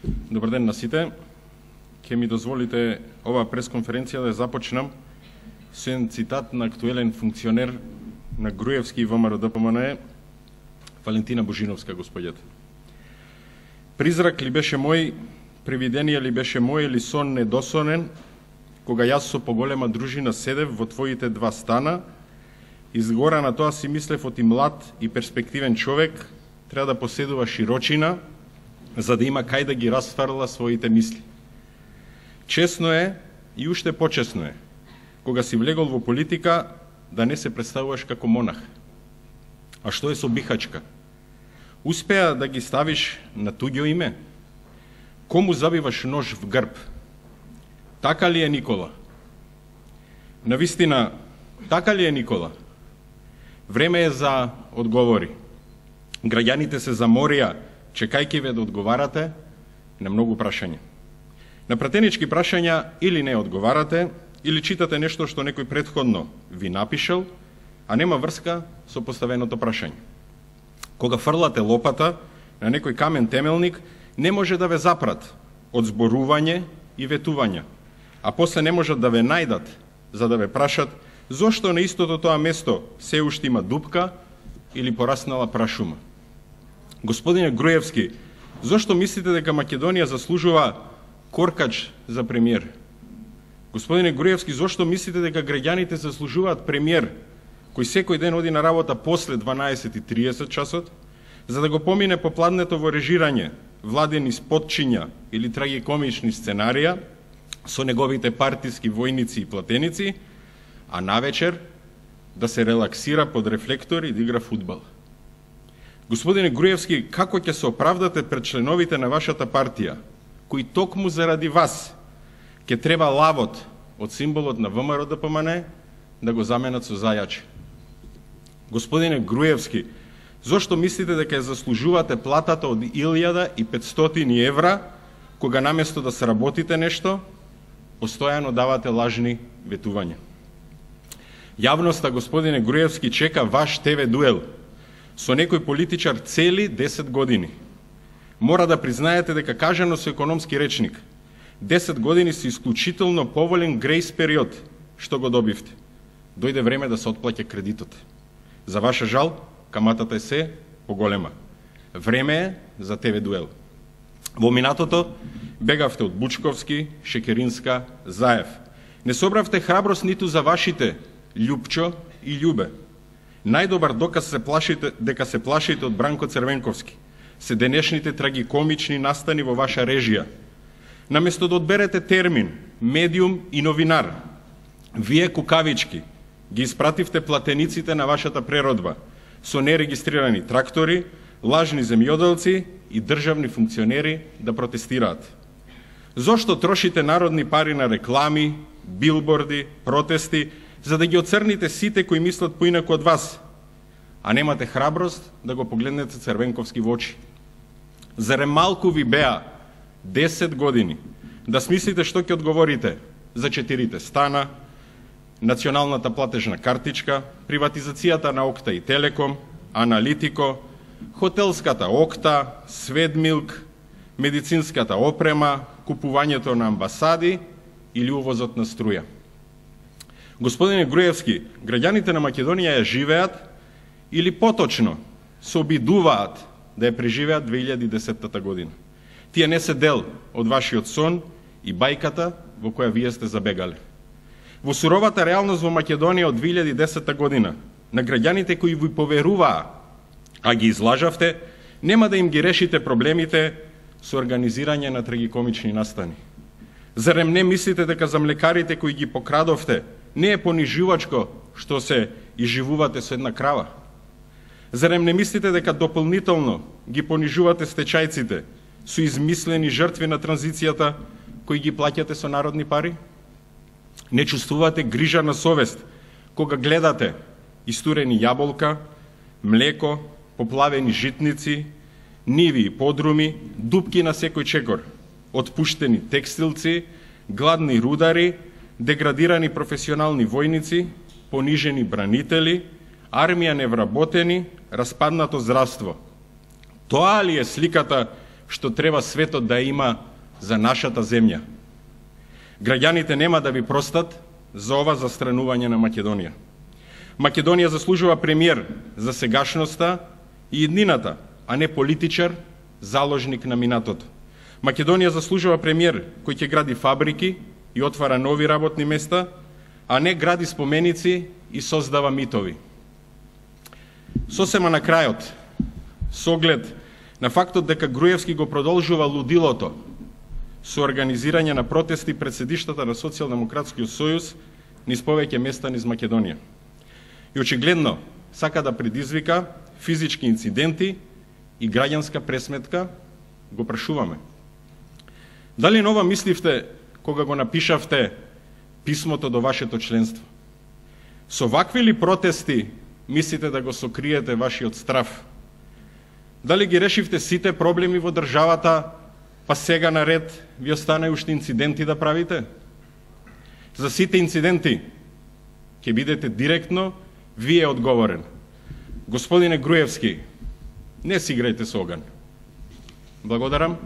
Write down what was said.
Добар ден на сите. Ке ми дозволите оваа пресконференција да започнам со еден цитат на актуелен функционер на Груевски и ВМРО-ДПМНЕ, Валентина Божиновска, господјата. Призрак ли беше мој, привидение ли беше мој или сон недосонен, кога јас со поголема дружина седев во твоите два стана, изгора на тоа си мислев оти млад и перспективен човек треба да поседува широчина, за да има кај да ги расфарла своите мисли. Чесно е и уште почесно е, кога си влегол во политика, да не се представуваш како монах. А што е со бихачка? Успеа да ги ставиш на туѓо име? Кому забиваш нож в грб? Така ли е, Никола? Навистина, така ли е, Никола? Време е за одговори. Граѓаните се заморија, чекајќи ве да одговарате на многу прашања. На пратенички прашања или не одговарате, или читате нешто што некој претходно ви напишал, а нема врска со поставеното прашање. Кога фрлате лопата на некој камен темелник, не може да ве запрат од зборување и ветувања, а после не можат да ве најдат за да ве прашат зошто на истото тоа место се уште има дупка или пораснала прашума. Господине Груевски, зошто мислите дека Македонија заслужува коркач за премиер? Господине Груевски, зошто мислите дека граѓаните заслужуваат премиер кој секој ден оди на работа после 12:30 часот, за да го помине попладнето во режирање, владени спотчиња или трагикомични сценарија со неговите партиски војници и платеници, а навечер да се релаксира под рефлектор и да игра фудбал? Господине Груевски, како ќе се оправдате пред членовите на вашата партија, кои токму заради вас ќе треба лавот од символот на ВМРО-ДПМНЕ да го заменат со зајачи? Господине Груевски, зошто мислите дека ја заслужувате платата од 1500 евра, кога наместо да сработите нешто, постојано давате лажни ветувања? Јавноста, господине Груевски, чека ваш ТВ дуел со некој политичар цели 10 години. Мора да признаете дека кажано со економски речник, 10 години се исклучително поволен грејс период што го добивте. Дојде време да се отплаќа кредитот. За ваша жал, каматата е се поголема. Време е за ТВ дуел. Во минатото бегавте од Бучковски, Шекеринска, Заев. Не собравте храброст ниту за вашите Љупчо и Љубе. Најдобар доказ дека се плашите од Бранко Црвенковски се денешните трагикомични настани во ваша режија. Наместо да одберете термин, медиум и новинар, вие кукавички ги испративте платениците на вашата преродба со нерегистрирани трактори, лажни земјоделци и државни функционери да протестираат. Зошто трошите народни пари на реклами, билборди, протести, за да ги оцрните сите кои мислат поинаку од вас, а немате храброст да го погледнете Црвенковски во очи? Зарем малку ви беа 10 години да смислите што ќе одговорите за 4 стана, националната платежна картичка, приватизацијата на Окта и Телеком, Аналитико, хотелската Окта, Сведмилк, медицинската опрема, купувањето на амбасади или увозот на струја? Господине Груевски, граѓаните на Македонија ја живеат или поточно се обидуваат да ја преживеат 2010 година. Тие не се дел од вашиот сон и бајката во која вие сте забегали. Во суровата реалност во Македонија од 2010 година, на граѓаните кои ви поверуваа, а ги излажавте, нема да им ги решите проблемите со организирање на трагикомични настани. Зарем не мислите дека за млекарите кои ги покрадовте не е понижувачко што се изживувате со една крава? Зарем не мислите дека дополнително ги понижувате стечајците со измислени жртви на транзицијата кои ги плаќате со народни пари? Не чувствувате грижа на совест кога гледате истурени јаболка, млеко, поплавени житници, ниви и подруми, дупки на секој чекор, отпуштени текстилци, гладни рудари, деградирани професионални војници, понижени бранители, армија невработени, распаднато здравство. Тоа ли е сликата што треба светот да има за нашата земја. Граѓаните нема да ви простат за ова застранување на Македонија. Македонија заслужува премиер за сегашноста и иднината, а не политичар, заложник на минатото. Македонија заслужува премиер кој ќе гради фабрики и отвара нови работни места, а не гради споменици и создава митови. Сосема на крајот, со оглед на фактот дека Груевски го продолжува лудилото со организирање на протести пред седиштата на Социјалдемократскиот сојуз низ повеќе места низ Македонија. И очигледно сака да предизвика физички инциденти и граѓанска пресметка, го прашуваме. Дали нова мисливте кога го напишавте писмото до вашето членство? Со вакви ли протести мислите да го сокриете вашиот страв? Дали ги решивте сите проблеми во државата, па сега на ред ви остана уште инциденти да правите? За сите инциденти ќе бидете директно вие одговорен. Господине Груевски, не си играјте со оган. Благодарам.